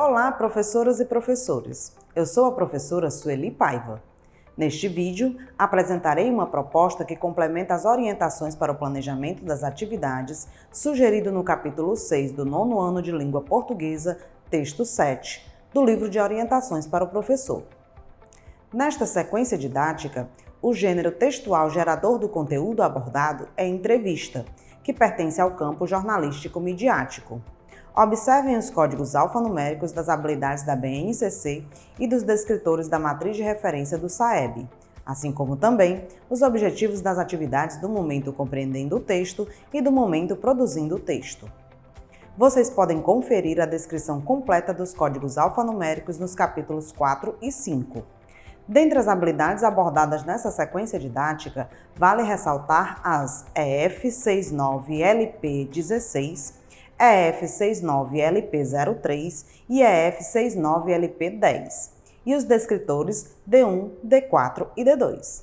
Olá, professoras e professores! Eu sou a professora Sueli Paiva. Neste vídeo, apresentarei uma proposta que complementa as orientações para o planejamento das atividades sugerido no capítulo 6 do 9º ano de Língua Portuguesa, texto 7, do livro de orientações para o professor. Nesta sequência didática, o gênero textual gerador do conteúdo abordado é entrevista, que pertence ao campo jornalístico-midiático. Observem os códigos alfanuméricos das habilidades da BNCC e dos descritores da matriz de referência do SAEB, assim como também os objetivos das atividades do momento compreendendo o texto e do momento produzindo o texto. Vocês podem conferir a descrição completa dos códigos alfanuméricos nos capítulos 4 e 5. Dentre as habilidades abordadas nessa sequência didática, vale ressaltar as EF69LP16, EF69LP03 e EF69LP10, e os descritores D1, D4 e D2.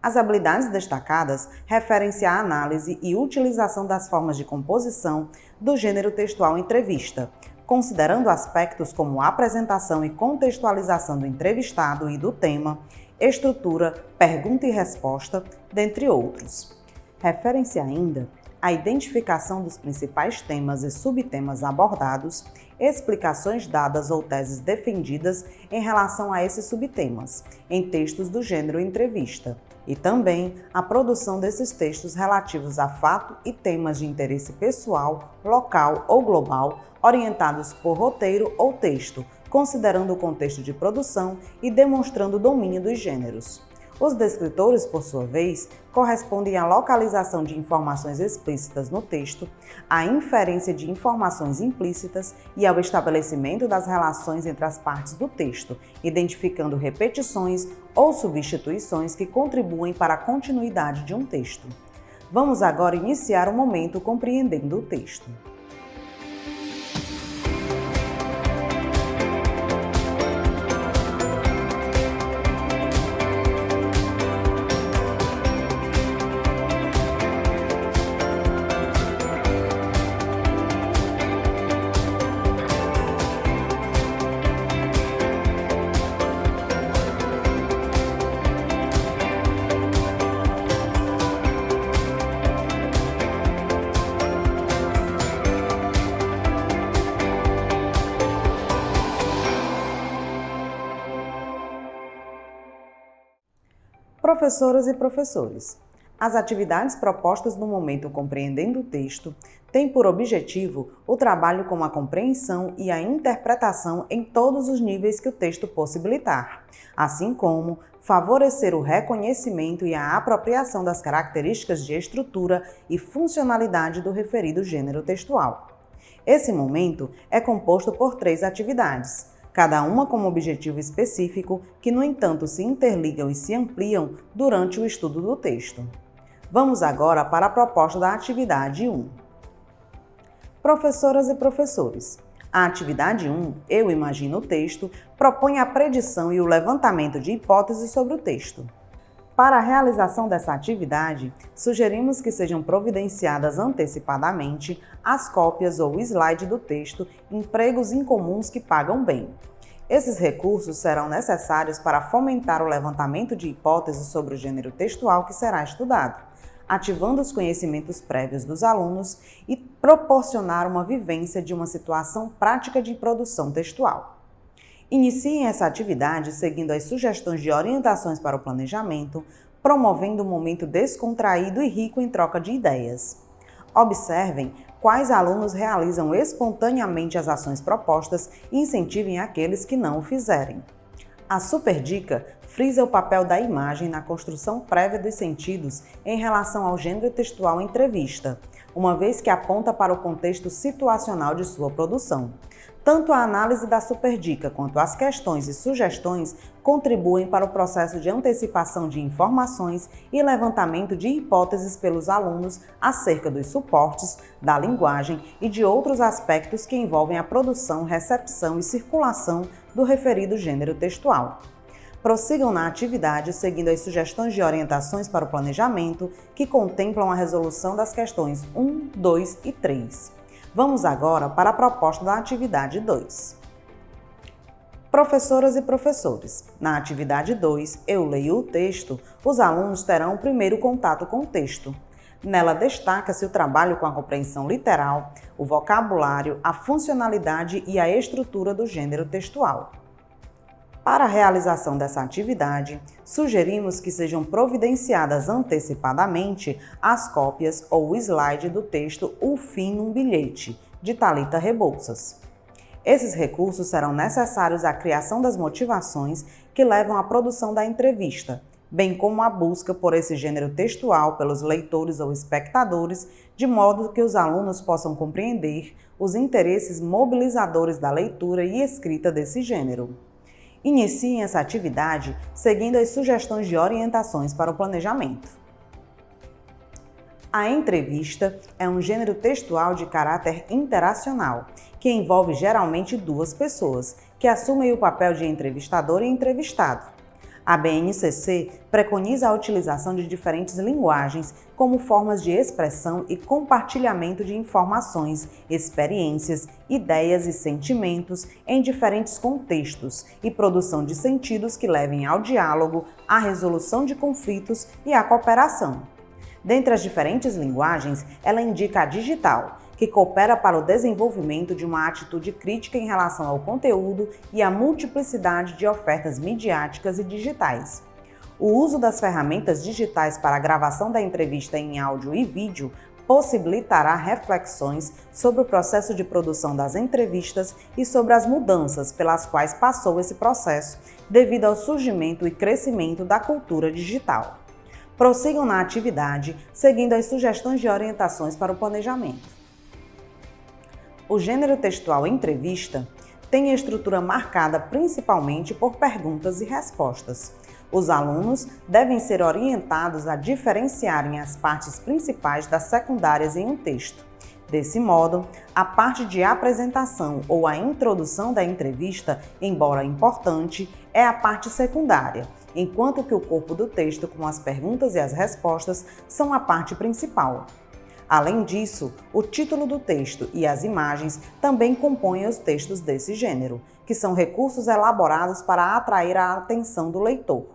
As habilidades destacadas referem-se à análise e utilização das formas de composição do gênero textual entrevista, considerando aspectos como apresentação e contextualização do entrevistado e do tema, estrutura, pergunta e resposta, dentre outros. Referem-se ainda à identificação dos principais temas e subtemas abordados, explicações dadas ou teses defendidas em relação a esses subtemas, em textos do gênero entrevista, e também a produção desses textos relativos a fato e temas de interesse pessoal, local ou global, orientados por roteiro ou texto, considerando o contexto de produção e demonstrando o domínio dos gêneros. Os descritores, por sua vez, correspondem à localização de informações explícitas no texto, à inferência de informações implícitas e ao estabelecimento das relações entre as partes do texto, identificando repetições ou substituições que contribuem para a continuidade de um texto. Vamos agora iniciar o momento compreendendo o texto. Professoras e professores, as atividades propostas no momento compreendendo o texto têm por objetivo o trabalho com a compreensão e a interpretação em todos os níveis que o texto possibilitar, assim como favorecer o reconhecimento e a apropriação das características de estrutura e funcionalidade do referido gênero textual. Esse momento é composto por 3 atividades, cada uma com um objetivo específico que, no entanto, se interligam e se ampliam durante o estudo do texto. Vamos agora para a proposta da atividade 1. Professoras e professores, a atividade 1, Eu Imagino o Texto, propõe a predição e o levantamento de hipóteses sobre o texto. Para a realização dessa atividade, sugerimos que sejam providenciadas antecipadamente as cópias ou slide do texto empregos incomuns que pagam bem. Esses recursos serão necessários para fomentar o levantamento de hipóteses sobre o gênero textual que será estudado, ativando os conhecimentos prévios dos alunos e proporcionar uma vivência de uma situação prática de produção textual. Iniciem essa atividade seguindo as sugestões de orientações para o planejamento, promovendo um momento descontraído e rico em troca de ideias. Observem quais alunos realizam espontaneamente as ações propostas e incentivem aqueles que não o fizerem. A super dica frisa o papel da imagem na construção prévia dos sentidos em relação ao gênero textual entrevista, uma vez que aponta para o contexto situacional de sua produção. Tanto a análise da superdica quanto as questões e sugestões contribuem para o processo de antecipação de informações e levantamento de hipóteses pelos alunos acerca dos suportes, da linguagem e de outros aspectos que envolvem a produção, recepção e circulação do referido gênero textual. Prossigam na atividade seguindo as sugestões de orientações para o planejamento que contemplam a resolução das questões 1, 2 e 3. Vamos agora para a proposta da atividade 2. Professoras e professores, na atividade 2, Eu Leio o Texto, os alunos terão o primeiro contato com o texto. Nela destaca-se o trabalho com a compreensão literal, o vocabulário, a funcionalidade e a estrutura do gênero textual. Para a realização dessa atividade, sugerimos que sejam providenciadas antecipadamente as cópias ou o slide do texto O Fim num Bilhete, de Thalita Rebouças. Esses recursos serão necessários à criação das motivações que levam à produção da entrevista, bem como a busca por esse gênero textual pelos leitores ou espectadores, de modo que os alunos possam compreender os interesses mobilizadores da leitura e escrita desse gênero. Iniciem essa atividade seguindo as sugestões de orientações para o planejamento. A entrevista é um gênero textual de caráter interacional, que envolve geralmente duas pessoas, que assumem o papel de entrevistador e entrevistado. A BNCC preconiza a utilização de diferentes linguagens como formas de expressão e compartilhamento de informações, experiências, ideias e sentimentos em diferentes contextos e produção de sentidos que levem ao diálogo, à resolução de conflitos e à cooperação. Dentre as diferentes linguagens, ela indica a digital, que coopera para o desenvolvimento de uma atitude crítica em relação ao conteúdo e à multiplicidade de ofertas midiáticas e digitais. O uso das ferramentas digitais para a gravação da entrevista em áudio e vídeo possibilitará reflexões sobre o processo de produção das entrevistas e sobre as mudanças pelas quais passou esse processo devido ao surgimento e crescimento da cultura digital. Prossigam na atividade, seguindo as sugestões de orientações para o planejamento. O gênero textual entrevista tem a estrutura marcada principalmente por perguntas e respostas. Os alunos devem ser orientados a diferenciarem as partes principais das secundárias em um texto. Desse modo, a parte de apresentação ou a introdução da entrevista, embora importante, é a parte secundária, enquanto que o corpo do texto, com as perguntas e as respostas, são a parte principal. Além disso, o título do texto e as imagens também compõem os textos desse gênero, que são recursos elaborados para atrair a atenção do leitor.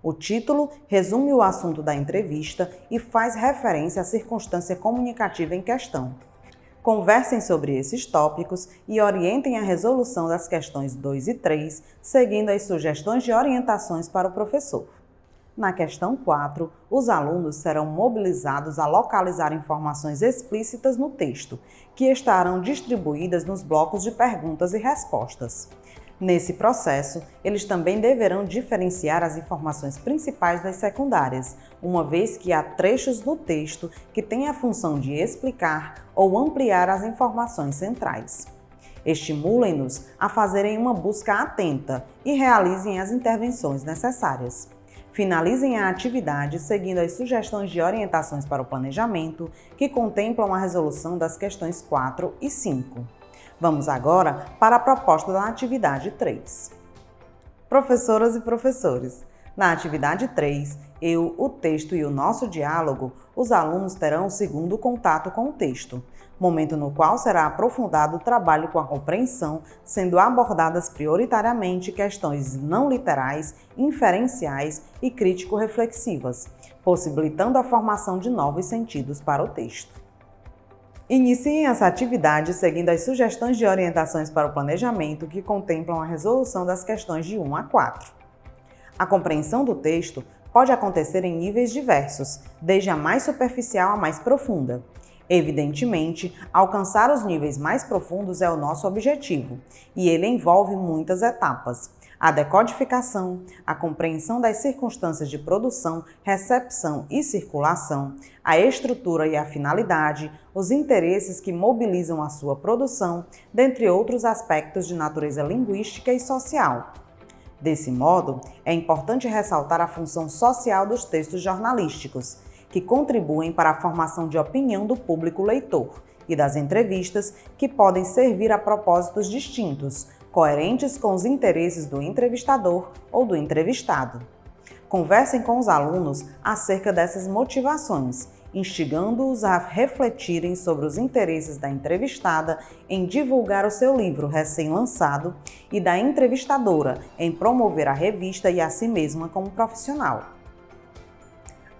O título resume o assunto da entrevista e faz referência à circunstância comunicativa em questão. Conversem sobre esses tópicos e orientem a resolução das questões 2 e 3, seguindo as sugestões de orientações para o professor. Na questão 4, os alunos serão mobilizados a localizar informações explícitas no texto, que estarão distribuídas nos blocos de perguntas e respostas. Nesse processo, eles também deverão diferenciar as informações principais das secundárias, uma vez que há trechos no texto que têm a função de explicar ou ampliar as informações centrais. Estimulem-nos a fazerem uma busca atenta e realizem as intervenções necessárias. Finalizem a atividade seguindo as sugestões de orientações para o planejamento, que contemplam a resolução das questões 4 e 5. Vamos agora para a proposta da atividade 3. Professoras e professores, na atividade 3, Eu, o texto e o nosso diálogo, os alunos terão o segundo contato com o texto, momento no qual será aprofundado o trabalho com a compreensão, sendo abordadas prioritariamente questões não literais, inferenciais e crítico-reflexivas, possibilitando a formação de novos sentidos para o texto. Iniciem essa atividade seguindo as sugestões de orientações para o planejamento que contemplam a resolução das questões de 1 a 4. A compreensão do texto pode acontecer em níveis diversos, desde a mais superficial à mais profunda. Evidentemente, alcançar os níveis mais profundos é o nosso objetivo, e ele envolve muitas etapas. A decodificação, a compreensão das circunstâncias de produção, recepção e circulação, a estrutura e a finalidade, os interesses que mobilizam a sua produção, dentre outros aspectos de natureza linguística e social. Desse modo, é importante ressaltar a função social dos textos jornalísticos, que contribuem para a formação de opinião do público leitor, e das entrevistas, que podem servir a propósitos distintos, coerentes com os interesses do entrevistador ou do entrevistado. Conversem com os alunos acerca dessas motivações instigando-os a refletirem sobre os interesses da entrevistada em divulgar o seu livro recém-lançado e da entrevistadora em promover a revista e a si mesma como profissional.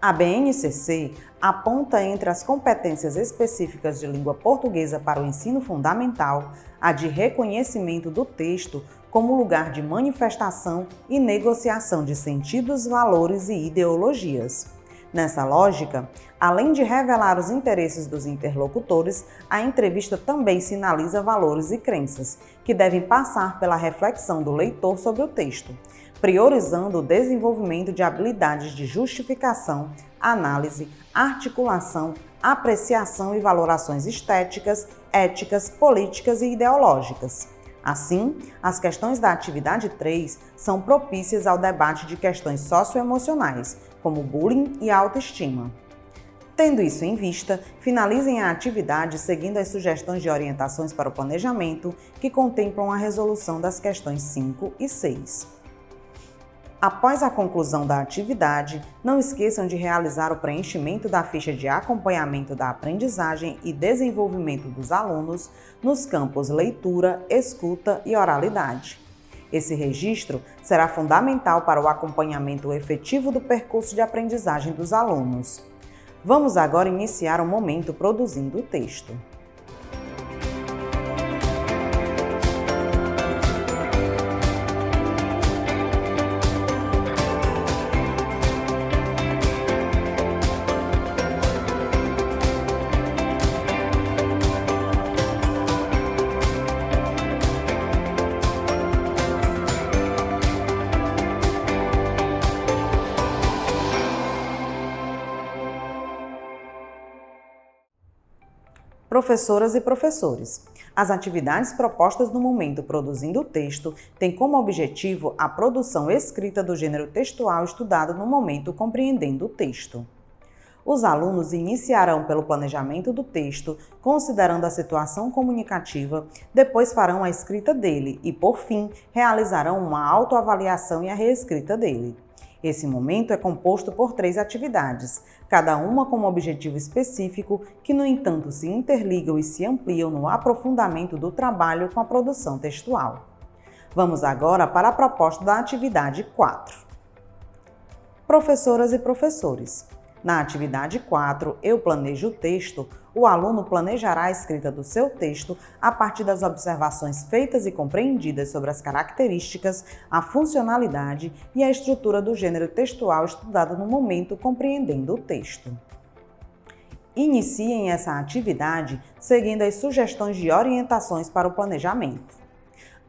A BNCC aponta entre as competências específicas de língua portuguesa para o ensino fundamental a de reconhecimento do texto como lugar de manifestação e negociação de sentidos, valores e ideologias. Nessa lógica, além de revelar os interesses dos interlocutores, a entrevista também sinaliza valores e crenças, que devem passar pela reflexão do leitor sobre o texto, priorizando o desenvolvimento de habilidades de justificação, análise, articulação, apreciação e valorações estéticas, éticas, políticas e ideológicas. Assim, as questões da atividade 3 são propícias ao debate de questões socioemocionais, como bullying e autoestima. Tendo isso em vista, finalizem a atividade seguindo as sugestões de orientações para o planejamento, que contemplam a resolução das questões 5 e 6. Após a conclusão da atividade, não esqueçam de realizar o preenchimento da ficha de acompanhamento da aprendizagem e desenvolvimento dos alunos nos campos leitura, escuta e oralidade. Esse registro será fundamental para o acompanhamento efetivo do percurso de aprendizagem dos alunos. Vamos agora iniciar o momento produzindo o texto. Professoras e professores, as atividades propostas no momento produzindo o texto têm como objetivo a produção escrita do gênero textual estudado no momento compreendendo o texto. Os alunos iniciarão pelo planejamento do texto, considerando a situação comunicativa, depois farão a escrita dele e, por fim, realizarão uma autoavaliação e a reescrita dele. Esse momento é composto por 3 atividades, cada uma com um objetivo específico, que, no entanto, se interligam e se ampliam no aprofundamento do trabalho com a produção textual. Vamos agora para a proposta da atividade 4. Professoras e professores, na atividade 4, Eu planejo o texto, o aluno planejará a escrita do seu texto a partir das observações feitas e compreendidas sobre as características, a funcionalidade e a estrutura do gênero textual estudado no momento compreendendo o texto. Iniciem essa atividade seguindo as sugestões de orientações para o planejamento.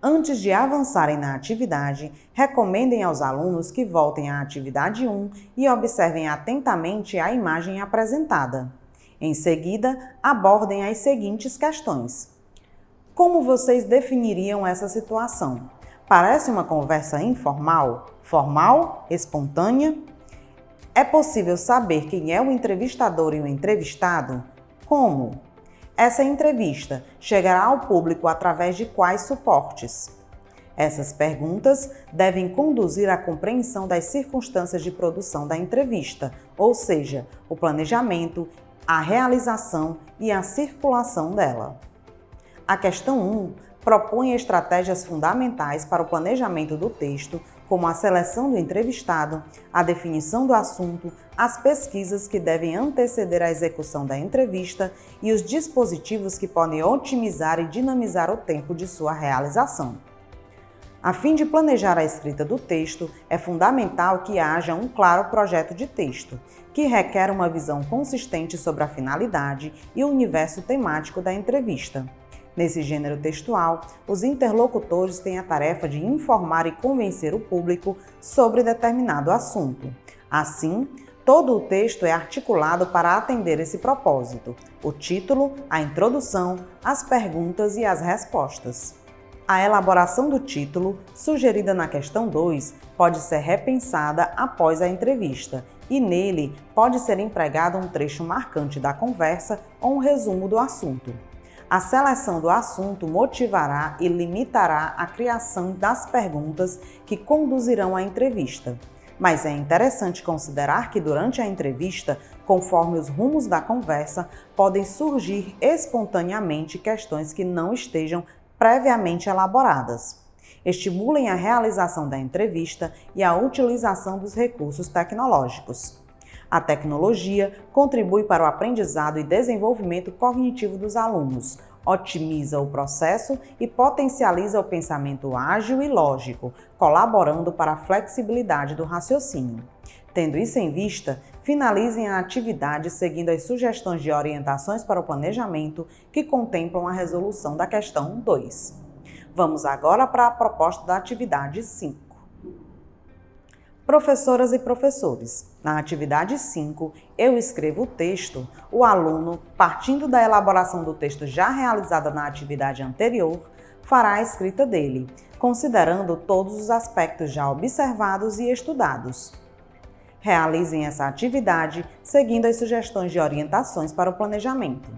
Antes de avançarem na atividade, recomendem aos alunos que voltem à atividade 1 e observem atentamente a imagem apresentada. Em seguida, abordem as seguintes questões. Como vocês definiriam essa situação? Parece uma conversa informal? Formal? Espontânea? É possível saber quem é o entrevistador e o entrevistado? Como? Essa entrevista chegará ao público através de quais suportes? Essas perguntas devem conduzir à compreensão das circunstâncias de produção da entrevista, ou seja, o planejamento, a realização e a circulação dela. A questão 1 propõe estratégias fundamentais para o planejamento do texto, como a seleção do entrevistado, a definição do assunto, as pesquisas que devem anteceder a execução da entrevista e os dispositivos que podem otimizar e dinamizar o tempo de sua realização. A fim de planejar a escrita do texto, é fundamental que haja um claro projeto de texto, que requer uma visão consistente sobre a finalidade e o universo temático da entrevista. Nesse gênero textual, os interlocutores têm a tarefa de informar e convencer o público sobre determinado assunto. Assim, todo o texto é articulado para atender esse propósito: o título, a introdução, as perguntas e as respostas. A elaboração do título, sugerida na questão 2, pode ser repensada após a entrevista e nele pode ser empregado um trecho marcante da conversa ou um resumo do assunto. A seleção do assunto motivará e limitará a criação das perguntas que conduzirão à entrevista. mas é interessante considerar que durante a entrevista, conforme os rumos da conversa, podem surgir espontaneamente questões que não estejam previamente elaboradas. Estimulem a realização da entrevista e a utilização dos recursos tecnológicos. A tecnologia contribui para o aprendizado e desenvolvimento cognitivo dos alunos, otimiza o processo e potencializa o pensamento ágil e lógico, colaborando para a flexibilidade do raciocínio. Tendo isso em vista, finalizem a atividade seguindo as sugestões de orientações para o planejamento que contemplam a resolução da questão 2. Vamos agora para a proposta da atividade 5. Professoras e professores, na atividade 5, eu escrevo o texto, o aluno, partindo da elaboração do texto já realizada na atividade anterior, fará a escrita dele, considerando todos os aspectos já observados e estudados. Realizem essa atividade seguindo as sugestões de orientações para o planejamento.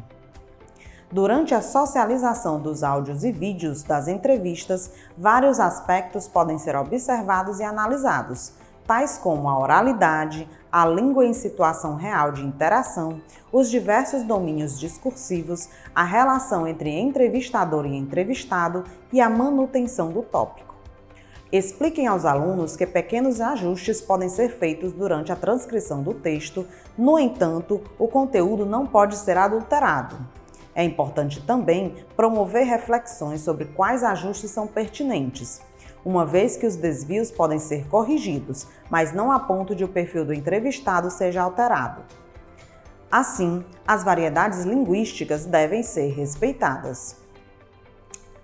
Durante a socialização dos áudios e vídeos das entrevistas, vários aspectos podem ser observados e analisados, tais como a oralidade, a língua em situação real de interação, os diversos domínios discursivos, a relação entre entrevistador e entrevistado e a manutenção do tópico. Expliquem aos alunos que pequenos ajustes podem ser feitos durante a transcrição do texto, no entanto, o conteúdo não pode ser adulterado. É importante também promover reflexões sobre quais ajustes são pertinentes, uma vez que os desvios podem ser corrigidos, mas não a ponto de o perfil do entrevistado seja alterado. Assim, as variedades linguísticas devem ser respeitadas.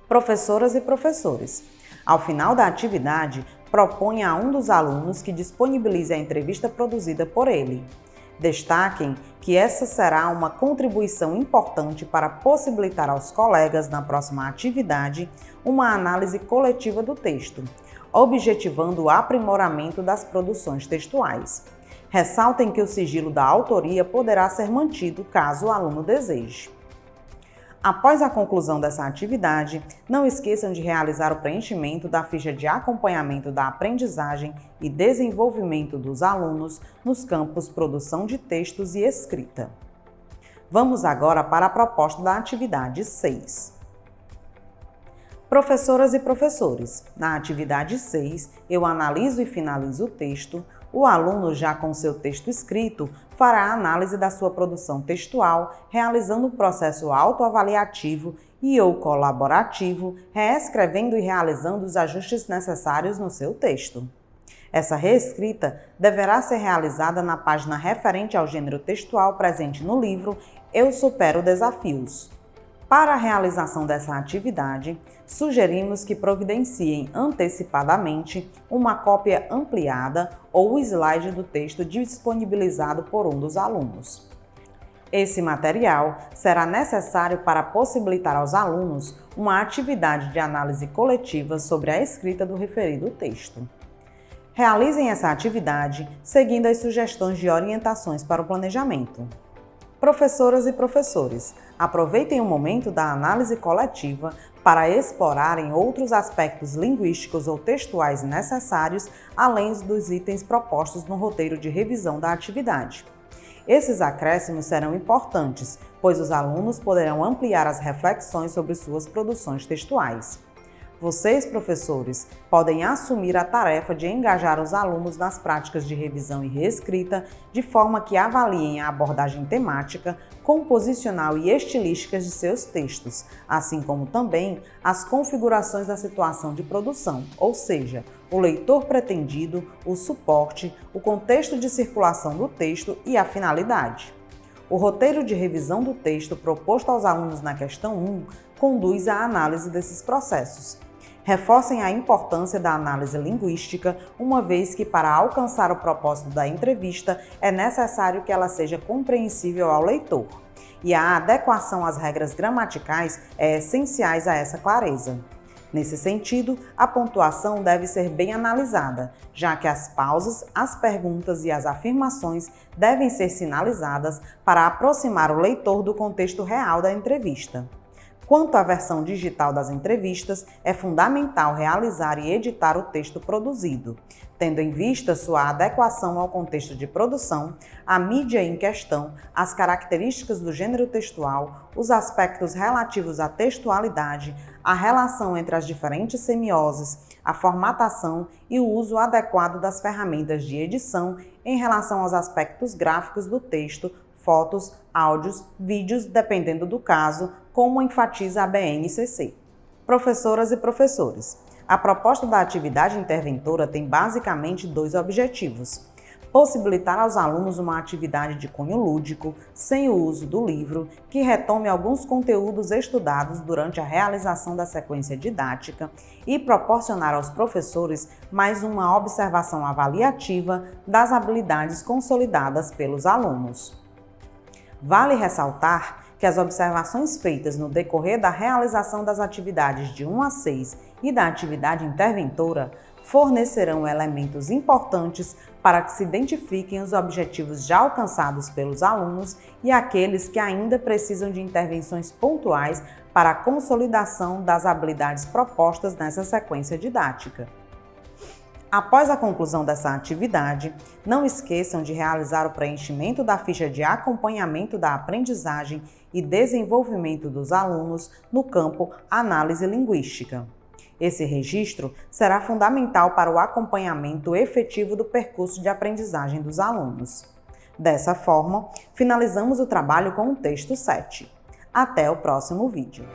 Professoras e professores, ao final da atividade, proponha a um dos alunos que disponibilize a entrevista produzida por ele. Destaquem que essa será uma contribuição importante para possibilitar aos colegas na próxima atividade uma análise coletiva do texto, objetivando o aprimoramento das produções textuais. Ressaltem que o sigilo da autoria poderá ser mantido caso o aluno deseje. Após a conclusão dessa atividade, não esqueçam de realizar o preenchimento da ficha de acompanhamento da aprendizagem e desenvolvimento dos alunos nos campos produção de textos e escrita. Vamos agora para a proposta da atividade 6. Professoras e professores, na atividade 6, eu analiso e finalizo o texto. O aluno, já com seu texto escrito, fará a análise da sua produção textual, realizando o processo autoavaliativo e ou colaborativo, reescrevendo e realizando os ajustes necessários no seu texto. Essa reescrita deverá ser realizada na página referente ao gênero textual presente no livro Eu Supero Desafios. Para a realização dessa atividade, sugerimos que providenciem antecipadamente uma cópia ampliada ou o slide do texto disponibilizado por um dos alunos. Esse material será necessário para possibilitar aos alunos uma atividade de análise coletiva sobre a escrita do referido texto. Realizem essa atividade seguindo as sugestões de orientações para o planejamento. Professoras e professores, aproveitem o momento da análise coletiva para explorarem outros aspectos linguísticos ou textuais necessários, além dos itens propostos no roteiro de revisão da atividade. Esses acréscimos serão importantes, pois os alunos poderão ampliar as reflexões sobre suas produções textuais. Vocês, professores, podem assumir a tarefa de engajar os alunos nas práticas de revisão e reescrita, de forma que avaliem a abordagem temática, composicional e estilística de seus textos, assim como também as configurações da situação de produção, ou seja, o leitor pretendido, o suporte, o contexto de circulação do texto e a finalidade. O roteiro de revisão do texto proposto aos alunos na questão 1 conduz à análise desses processos. Reforcem a importância da análise linguística, uma vez que, para alcançar o propósito da entrevista, é necessário que ela seja compreensível ao leitor. E a adequação às regras gramaticais é essencial a essa clareza. Nesse sentido, a pontuação deve ser bem analisada, já que as pausas, as perguntas e as afirmações devem ser sinalizadas para aproximar o leitor do contexto real da entrevista. Quanto à versão digital das entrevistas, é fundamental realizar e editar o texto produzido. tendo em vista sua adequação ao contexto de produção, a mídia em questão, as características do gênero textual, os aspectos relativos à textualidade, a relação entre as diferentes semioses, a formatação e o uso adequado das ferramentas de edição em relação aos aspectos gráficos do texto, fotos, áudios, vídeos, dependendo do caso, como enfatiza a BNCC. Professoras e professores, a proposta da atividade interventora tem basicamente 2 objetivos: possibilitar aos alunos uma atividade de cunho lúdico, sem o uso do livro, que retome alguns conteúdos estudados durante a realização da sequência didática, e proporcionar aos professores mais uma observação avaliativa das habilidades consolidadas pelos alunos. Vale ressaltar que as observações feitas no decorrer da realização das atividades de 1 a 6 e da atividade interventora fornecerão elementos importantes para que se identifiquem os objetivos já alcançados pelos alunos e aqueles que ainda precisam de intervenções pontuais para a consolidação das habilidades propostas nessa sequência didática. Após a conclusão dessa atividade, não esqueçam de realizar o preenchimento da ficha de acompanhamento da aprendizagem e desenvolvimento dos alunos no campo Análise Linguística. Esse registro será fundamental para o acompanhamento efetivo do percurso de aprendizagem dos alunos. Dessa forma, finalizamos o trabalho com o texto 7. Até o próximo vídeo.